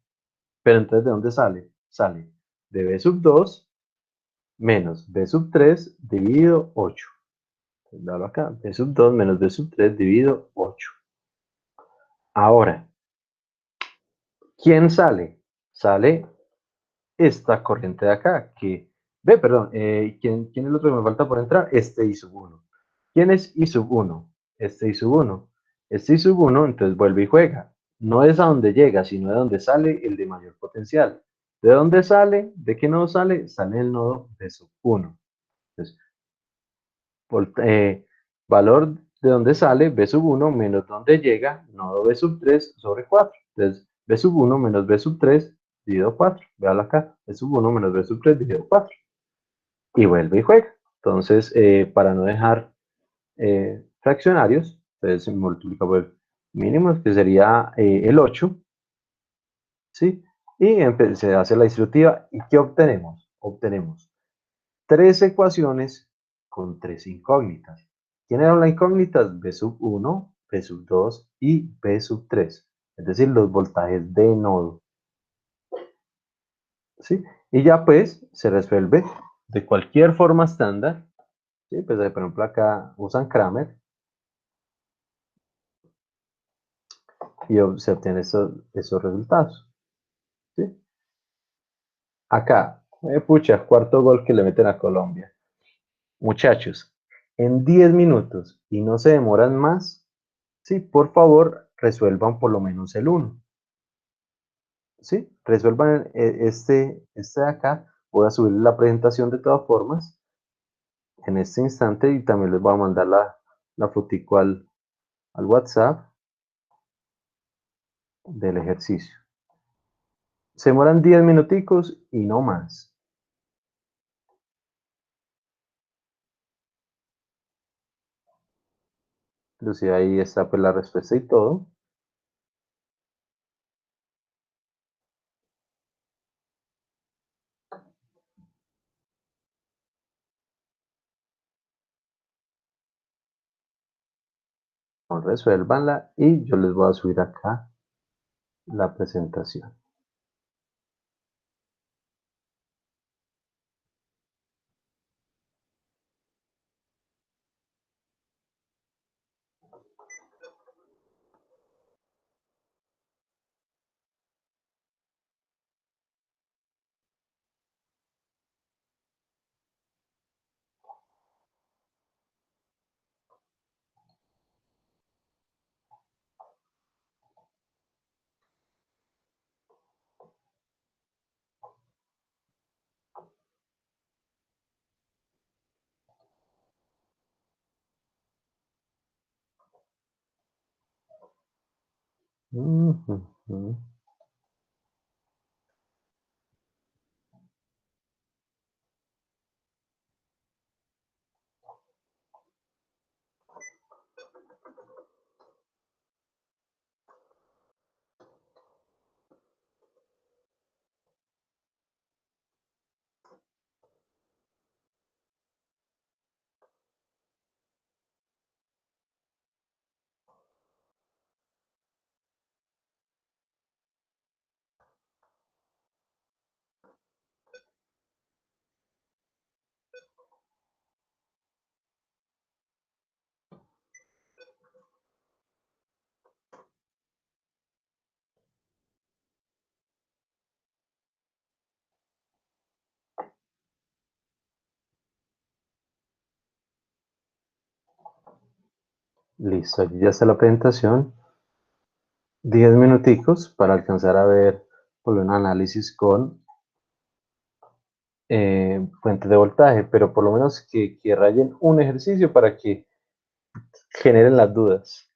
Pero entonces, ¿de dónde sale? Sale de B sub 2 menos B sub 3 dividido 8. Dalo acá. B sub 2 menos B sub 3 dividido 8. Ahora, ¿quién sale? Sale esta corriente de acá. Perdón. ¿Quién es el otro que me falta por entrar? Este I sub 1. ¿Quién es I sub 1? Este I sub 1. Este I sub 1, entonces vuelve y juega. No es a donde llega, sino de donde sale el de mayor potencial. ¿De dónde sale? ¿De qué nodo sale? Sale el nodo B sub 1. Entonces, valor de donde sale B sub 1 menos donde llega, nodo B sub 3 sobre 4. Entonces, B sub 1 menos B sub 3 dividido 4. Véalo acá. B sub 1 menos B sub 3 dividido 4. Y vuelve y juega. Entonces, para no dejar fraccionarios, entonces se multiplica por el mínimo, que sería el 8, ¿sí? Y se hace la distributiva. ¿Y qué obtenemos? Obtenemos 3 ecuaciones con 3 incógnitas. ¿Quiénes eran las incógnitas? B sub 1, B sub 2 y B sub 3. Es decir, los voltajes de nodo. ¿Sí? Y ya pues se resuelve de cualquier forma estándar. ¿Sí? Pues por ejemplo acá usan Kramer. Y se obtienen esos resultados. ¿Sí? Acá, pucha, cuarto gol que le meten a Colombia. Muchachos, en 10 minutos y no se demoran más, sí, por favor, resuelvan por lo menos el 1. ¿Sí? Resuelvan este de acá. Voy a subir la presentación de todas formas. en este instante y también les voy a mandar la fotico al WhatsApp del ejercicio. Se demoran 10 minuticos y no más. Inclusive ahí está pues la respuesta y todo. Resuélvanla y yo les voy a subir acá la presentación. Ujú. Listo, aquí ya está la presentación. 10 minuticos para alcanzar a ver por un análisis con fuentes de voltaje, pero por lo menos que rayen un ejercicio para que generen las dudas.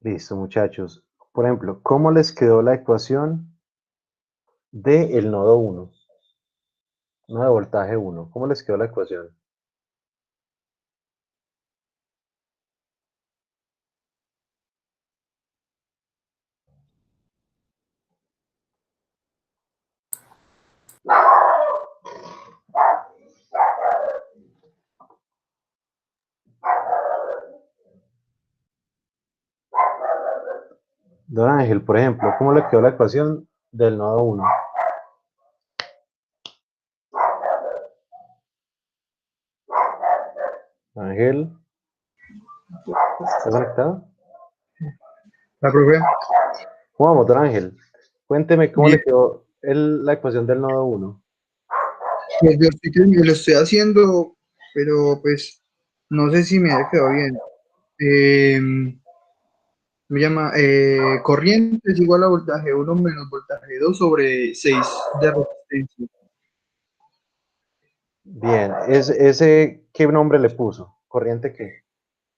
Listo, muchachos. Por ejemplo, ¿cómo les quedó la ecuación del nodo 1? Nodo de voltaje 1. ¿Cómo les quedó la ecuación? Don Ángel, por ejemplo, ¿cómo le quedó la ecuación del nodo 1? Ángel, ¿está conectado? La profe, ¿Cómo vamos, don Ángel? Cuénteme cómo bien, le quedó la ecuación del nodo 1. pues yo estoy que lo estoy haciendo, pero pues no sé si me ha quedado bien. Me llama corriente es igual a voltaje 1 menos voltaje 2 sobre 6 de resistencia. Bien, ¿ese qué nombre le puso? ¿Corriente qué?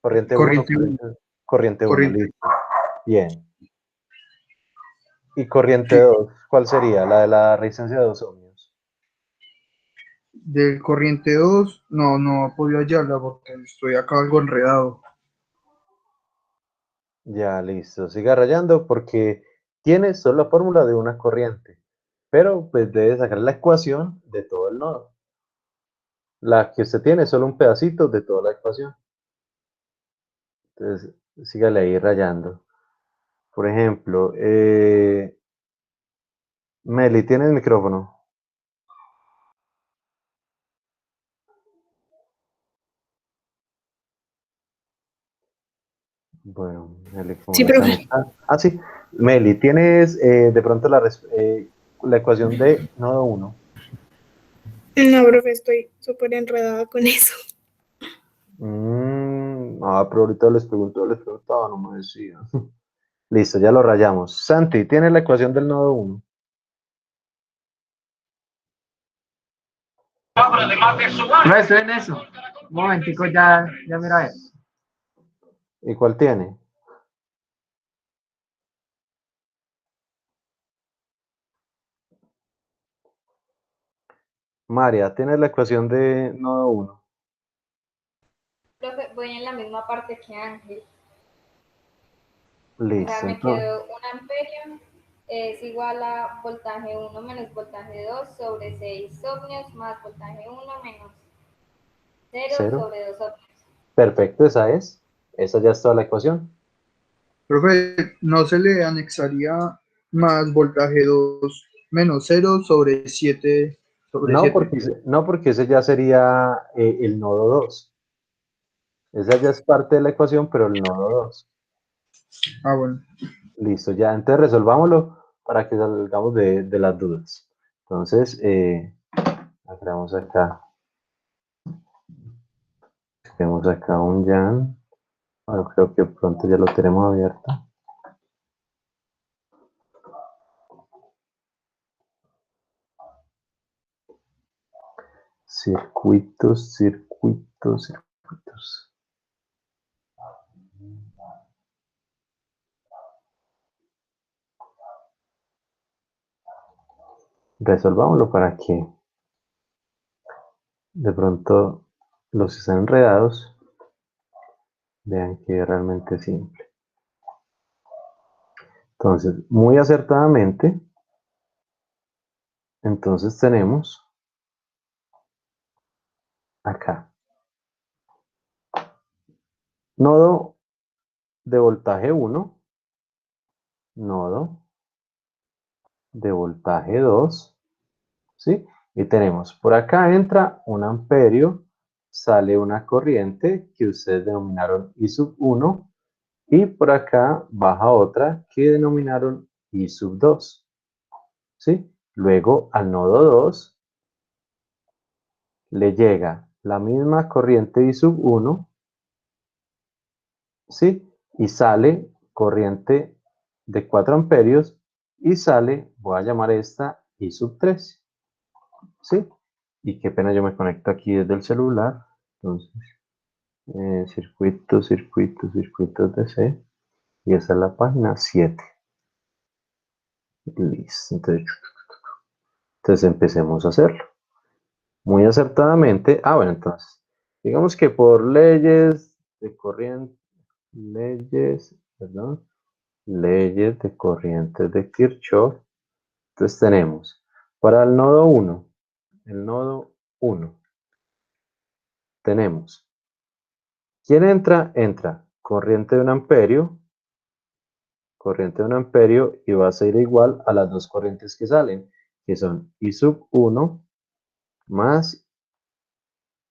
¿Corriente 1? Corriente 1, Corriente 1, corriente listo. Bien. ¿Y corriente sí, 2? ¿Cuál sería? La de la resistencia de 2 ohmios. del corriente 2 no he podido hallarla porque estoy acá algo enredado. Ya, listo. Siga rayando porque tiene solo la fórmula de una corriente. Pero pues debe sacar la ecuación de todo el nodo. La que usted tiene es solo un pedacito de toda la ecuación. Entonces, sígale ahí rayando. Por ejemplo, Meli, ¿tienes micrófono? Bueno, Meli, como Sí, no está, no profe. está. Ah, sí. Meli, ¿tienes de pronto la ecuación de nodo 1? No, profe, estoy súper enredada con eso. Pero ahorita les preguntaba, no me decía. Listo, ya lo rayamos. Santi, ¿tienes la ecuación del nodo 1? No, estoy en eso. Un momentico, ya mira a ver. ¿Y cuál tiene? María, ¿tienes la ecuación de nodo 1? Profe, voy en la misma parte que Ángel. O sea, Listo, me entonces. quedó un amperio es igual a voltaje 1 menos voltaje 2 sobre 6 ohmios más voltaje 1 menos 0 Cero. sobre 2 ohmios. Perfecto, esa es. Esa ya es toda la ecuación. Profe, ¿no se le anexaría más voltaje 2 menos 0 sobre 7 sobre No 7? porque, no porque ese ya sería el nodo 2. Esa ya es parte de la ecuación, pero el nodo 2. Ah, bueno. Listo, ya. Entonces resolvámoslo para que salgamos de las dudas. Entonces, agregamos acá. Tenemos acá un Jan. Ahora creo que pronto ya lo tenemos abierto. Circuitos, circuitos, circuitos. Resolvámoslo para que de pronto los que están enredados vean que es realmente simple. Entonces, muy acertadamente, entonces tenemos acá nodo de voltaje 1, nodo de voltaje 2, ¿sí? Y tenemos, por acá entra un amperio, sale una corriente que ustedes denominaron I sub 1, y por acá baja otra que denominaron I sub 2, ¿sí? Luego al nodo 2 le llega la misma corriente I sub 1, ¿sí? Y sale corriente de 4 amperios y sale, voy a llamar esta I sub 3, ¿sí? Y qué pena, yo me conecto aquí desde el celular. Entonces, circuitos, circuitos, circuitos DC. Y esa es la página 7. Listo. Entonces empecemos a hacerlo. Muy acertadamente. Bueno, entonces, digamos que por leyes de corriente, leyes de corriente de Kirchhoff, entonces tenemos para el nodo 1, tenemos, ¿quién entra? Entra corriente de 1 amperio y va a ser igual a las dos corrientes que salen, que son I sub 1 más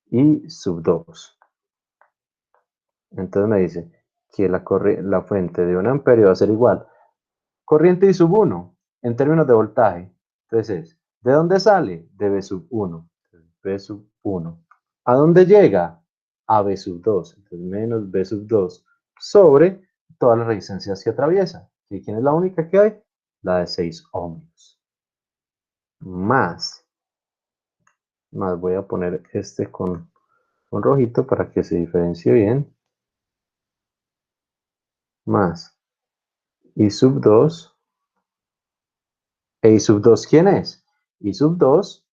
I sub 2. Entonces me dice que la fuente de 1 amperio va a ser igual. Corriente I sub 1 en términos de voltaje. Entonces, ¿de dónde sale? De B sub 1. B sub 1. ¿A dónde llega? A B sub 2. Entonces, menos B sub 2 sobre todas las resistencias que atraviesa. ¿Y quién es la única que hay? La de 6 ohmios. Más voy a poner este con rojito para que se diferencie bien. Más I sub 2. ¿E I sub 2 quién es? I sub 2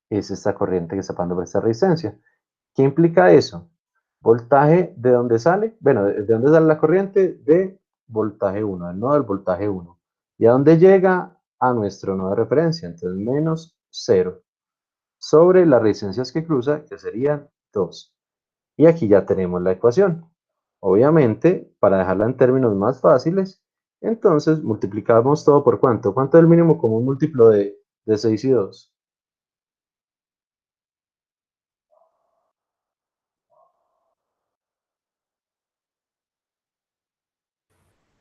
es esta corriente que está pasando por esta resistencia. ¿Qué implica eso? Voltaje, ¿de dónde sale? Bueno, ¿de dónde sale la corriente? De voltaje 1, del nodo del voltaje 1. ¿Y a dónde llega? A nuestro nodo de referencia, entonces menos 0. Sobre las resistencias que cruza, que serían 2. Y aquí ya tenemos la ecuación. Obviamente, para dejarla en términos más fáciles, entonces multiplicamos todo por ¿cuánto? ¿Cuánto es el mínimo común múltiplo de 6 y 2?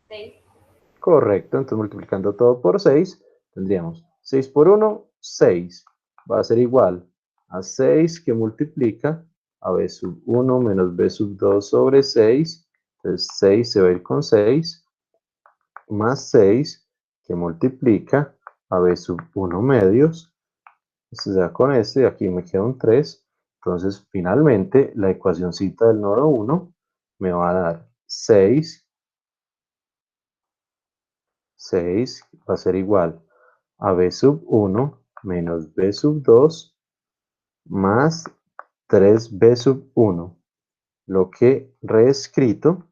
6. Correcto, entonces multiplicando todo por 6, tendríamos 6 por 1, 6. Va a ser igual a 6 que multiplica a b sub 1 menos b sub 2 sobre 6. Entonces 6 se va a ir con 6, más 6 que multiplica a b sub 1 medios. Esto se da con este y aquí me queda un 3. Entonces finalmente la ecuacioncita del nodo 1 me va a dar 6 va a ser igual a b sub 1 menos b sub 2 más 3b sub 1. Lo que reescrito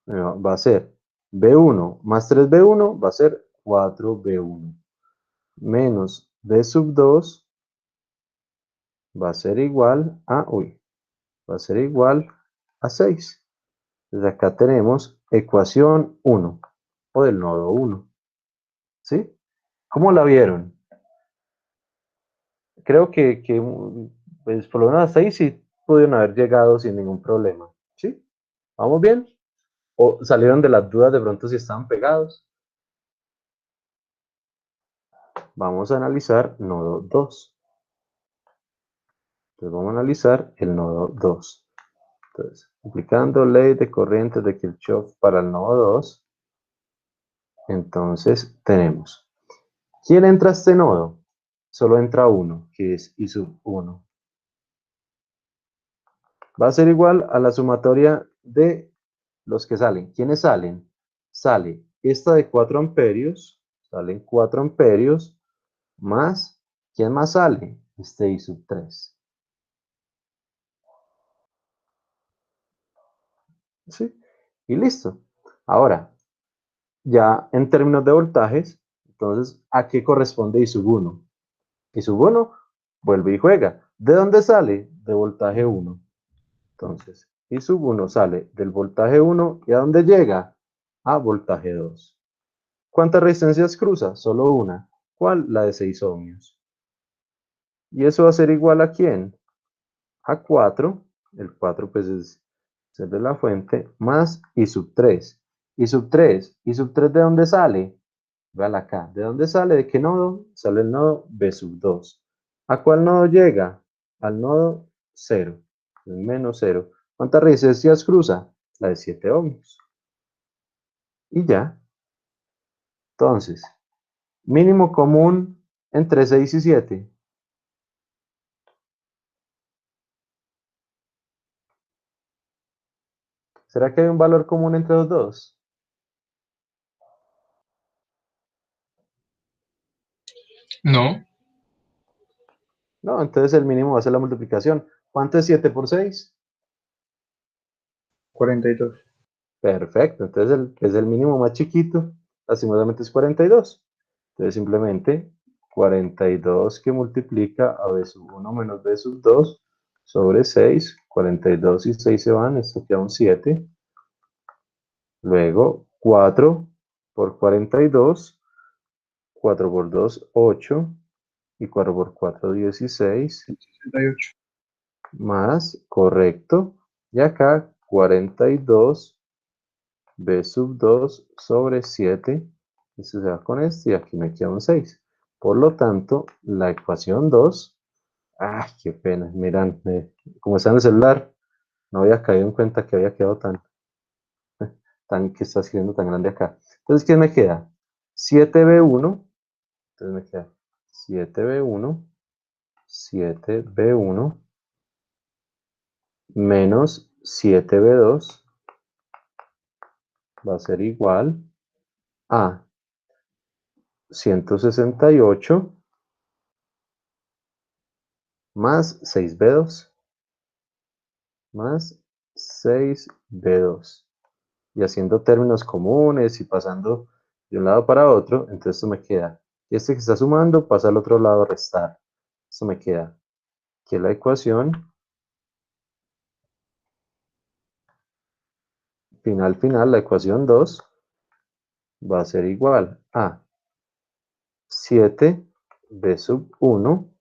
va a ser b1 más 3b1 va a ser 4b1 menos b sub 2 va a ser igual a, va a ser igual a 6. Entonces acá tenemos ecuación 1 o del nodo 1. ¿Sí? ¿Cómo la vieron? Creo que pues por lo menos hasta ahí sí pudieron haber llegado sin ningún problema. ¿Sí? ¿Vamos bien? ¿O salieron de las dudas de pronto si estaban pegados? Vamos a analizar nodo 2. Entonces vamos a analizar el nodo 2. Entonces, aplicando ley de corrientes de Kirchhoff para el nodo 2, entonces tenemos, ¿quién entra a este nodo? Solo entra uno, que es I sub 1. Va a ser igual a la sumatoria de los que salen. ¿Quiénes salen? Sale esta de 4 amperios, salen 4 amperios, más, ¿quién más sale? Este I sub 3. ¿Sí? Y listo. Ahora, ya en términos de voltajes, entonces, ¿a qué corresponde I sub 1? I sub 1 vuelve y juega. ¿De dónde sale? De voltaje 1. Entonces, I sub 1 sale del voltaje 1 y ¿a dónde llega? A voltaje 2. ¿Cuántas resistencias cruza? Solo una. ¿Cuál? La de 6 ohmios. ¿Y eso va a ser igual a quién? A 4. El 4 pues es el de la fuente, más I sub 3. I sub 3. ¿I sub 3 de dónde sale? Véala acá. ¿De dónde sale? ¿De qué nodo? Sale el nodo B sub 2. ¿A cuál nodo llega? Al nodo 0. El menos 0. ¿Cuántas resistencias cruza? La de 7 ohmios. Y ya. Entonces, mínimo común entre 6 y 7. ¿Será que hay un valor común entre los dos? No, No, entonces el mínimo va a ser la multiplicación. ¿Cuánto es 7 por 6? 42. Perfecto, entonces el que es el mínimo más chiquito, lastimosamente es 42. Entonces simplemente 42 que multiplica a b sub 1 menos b sub 2 sobre 6. 42 y 6 se van, esto queda un 7. Luego 4 por 42, 4 por 2, 8, y 4 por 4, 16, 68. más, correcto, y acá 42 b sub 2 sobre 7, esto se va con esto y aquí me queda un 6. Por lo tanto, la ecuación 2, ¡ay, qué pena! Miran, como está en el celular, no había caído en cuenta que había quedado que está escribiendo tan grande acá. Entonces, ¿qué me queda? 7b1, entonces me queda 7b1, 7b1 menos 7b2 va a ser igual a 168 más 6b2 más 6b2. Y haciendo términos comunes y pasando de un lado para otro, entonces esto me queda. Y este que está sumando pasa al otro lado a restar. Esto me queda que la ecuación final, la ecuación 2, va a ser igual a 7b sub 1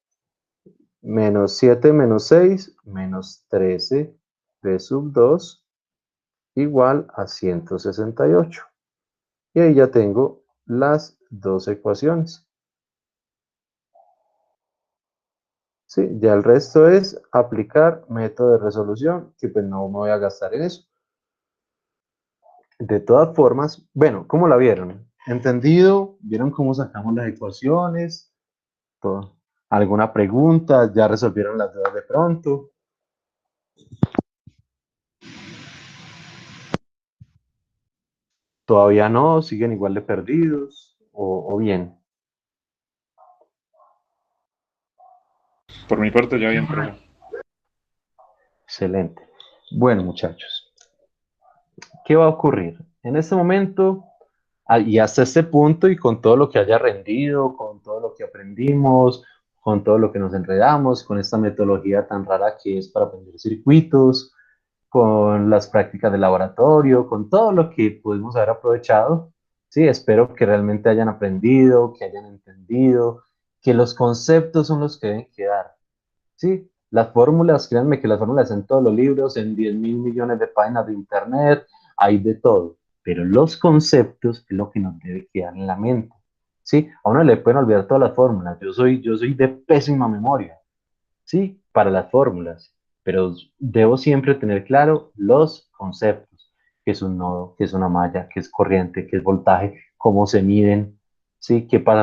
menos 7 menos 6 menos 13b sub 2 igual a 168. Y ahí ya tengo las dos ecuaciones. Sí, ya el resto es aplicar método de resolución, que pues no me voy a gastar en eso. De todas formas, bueno, ¿cómo la vieron? ¿Entendido? ¿Vieron cómo sacamos las ecuaciones? Todo. ¿Alguna pregunta? ¿Ya resolvieron las dudas de pronto? ¿Todavía no? ¿Siguen igual de perdidos? ¿O bien? Por mi parte ya bien, profe. Excelente. Bueno, muchachos, ¿qué va a ocurrir? En este momento, y hasta este punto, y con todo lo que haya rendido, con todo lo que aprendimos, con todo lo que nos enredamos, con esta metodología tan rara que es para aprender circuitos, con las prácticas de laboratorio, con todo lo que pudimos haber aprovechado, sí, espero que realmente hayan aprendido, que hayan entendido, que los conceptos son los que deben quedar. Sí, las fórmulas, créanme que las fórmulas en todos los libros, en 10.000 millones de páginas de internet, hay de todo, pero los conceptos es lo que nos debe quedar en la mente. Sí, a uno le pueden olvidar todas las fórmulas, yo soy de pésima memoria, sí, para las fórmulas, pero debo siempre tener claro los conceptos, qué es un nodo, qué es una malla, qué es corriente, qué es voltaje, cómo se miden, sí, qué pasa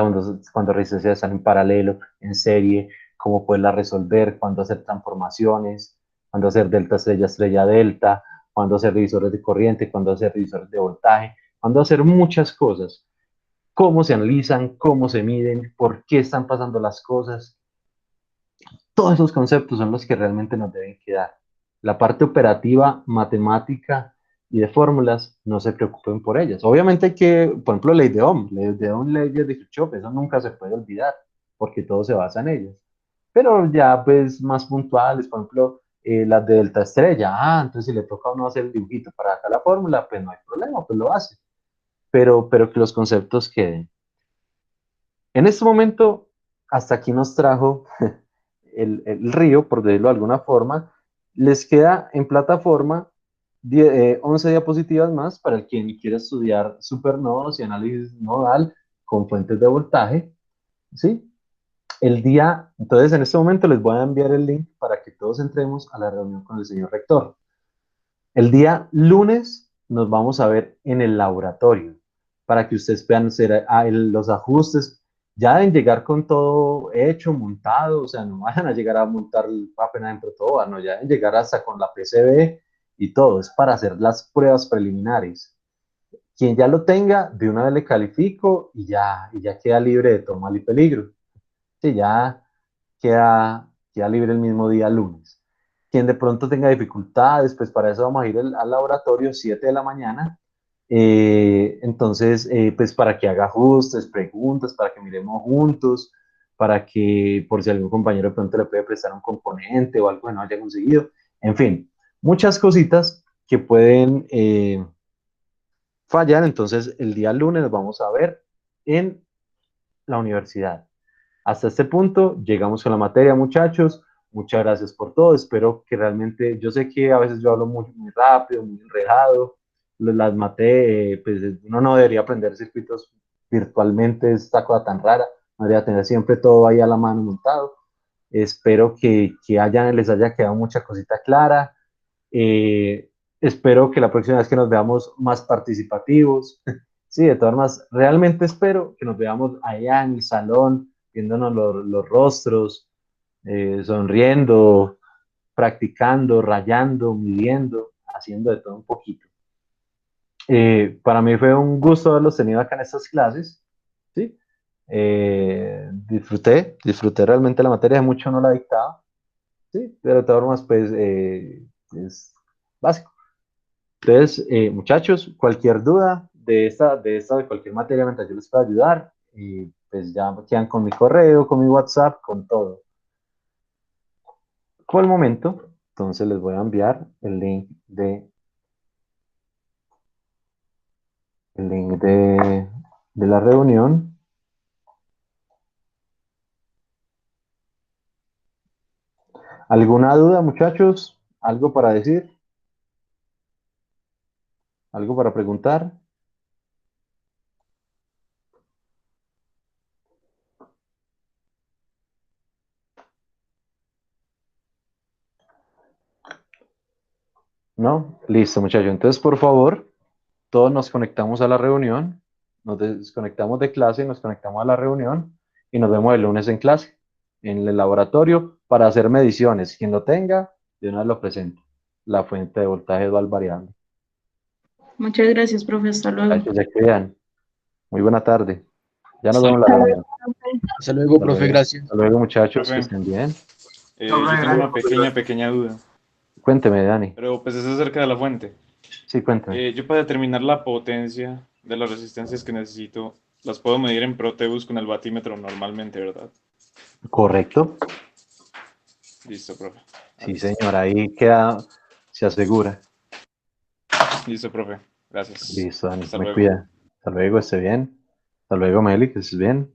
cuando resistencias están en paralelo, en serie, cómo poderlas resolver, cuándo hacer transformaciones, cuándo hacer delta estrella estrella delta, cuándo hacer divisores de corriente, cuándo hacer divisores de voltaje, cuándo hacer muchas cosas, cómo se analizan, cómo se miden, por qué están pasando las cosas. Todos esos conceptos son los que realmente nos deben quedar. La parte operativa, matemática y de fórmulas, no se preocupen por ellas. Obviamente hay que, por ejemplo, ley de Ohm, leyes de Kirchhoff, eso nunca se puede olvidar, porque todo se basa en ellas. Pero ya pues más puntuales, por ejemplo, las de delta estrella, entonces si le toca a uno hacer el dibujito para acá la fórmula, pues no hay problema, pues lo hace. Pero que los conceptos queden. En este momento, hasta aquí nos trajo el río, por decirlo de alguna forma. Les queda en plataforma 11 diapositivas más para el quien quiera estudiar supernodos y análisis nodal con fuentes de voltaje. ¿Sí? Entonces en este momento les voy a enviar el link para que todos entremos a la reunión con el señor rector. El día lunes nos vamos a ver en el laboratorio para que ustedes puedan hacer los ajustes. Ya deben llegar con todo hecho, montado, o sea, no vayan a llegar a montar apenas dentro de todo, no, ya deben llegar hasta con la PCB y todo, es para hacer las pruebas preliminares. Quien ya lo tenga, de una vez le califico y ya queda libre de toma y peligro. Sí, ya queda libre el mismo día lunes. Quien de pronto tenga dificultades, pues para eso vamos a ir al laboratorio 7 de la mañana. Entonces, pues para que haga ajustes, preguntas, para que miremos juntos, para que por si algún compañero de pronto le puede prestar un componente o algo que no haya conseguido. En fin, muchas cositas que pueden fallar. Entonces, el día lunes nos vamos a ver en la universidad. Hasta este punto llegamos con la materia, muchachos. Muchas gracias por todo. Espero que realmente, yo sé que a veces yo hablo muy rápido, muy enredado. Las maté, pues uno no debería aprender circuitos virtualmente, esta cosa tan rara. No debería tener siempre todo ahí a la mano montado. Espero que les haya quedado mucha cosita clara. Espero que la próxima vez que nos veamos más participativos. Sí, de todas formas, realmente espero que nos veamos allá en el salón, viéndonos los rostros, sonriendo, practicando, rayando, midiendo, haciendo de todo un poquito. Para mí fue un gusto haberlos tenido acá en estas clases, ¿sí? Disfruté realmente la materia, de mucho no la dictaba, ¿sí? Pero de todas formas, pues, es básico. Entonces, muchachos, cualquier duda de cualquier materia mientras yo les pueda ayudar, pues ya quedan con mi correo, con mi WhatsApp, con todo. Por el momento, entonces les voy a enviar el link de la reunión. ¿Alguna duda, muchachos? ¿Algo para decir? ¿Algo para preguntar? ¿No? Listo, muchachos. Entonces, por favor, todos nos conectamos a la reunión, nos desconectamos de clase, nos conectamos a la reunión y nos vemos el lunes en clase, en el laboratorio, para hacer mediciones. Quien lo tenga, de una vez lo presento. La fuente de voltaje dual variable. Muchas gracias, profe. Hasta luego. Para que se crean. Muy buena tarde. Ya nos Hasta vemos en la reunión. Hasta luego, profe, gracias. Hasta luego, muchachos, que Profe. estén bien. Yo tengo una pequeña duda, Cuénteme, Dani. pero pues es acerca de la fuente. Sí, cuénteme. Yo para determinar la potencia de las resistencias que necesito, las puedo medir en Proteus con el batímetro normalmente, ¿verdad? ¿Correcto? Listo, profe. Sí, señor, ahí queda, se asegura. Listo, profe. Gracias. Listo, Dani, Hasta me luego. cuida. Hasta luego, esté bien. Hasta luego, Meli, que estés bien.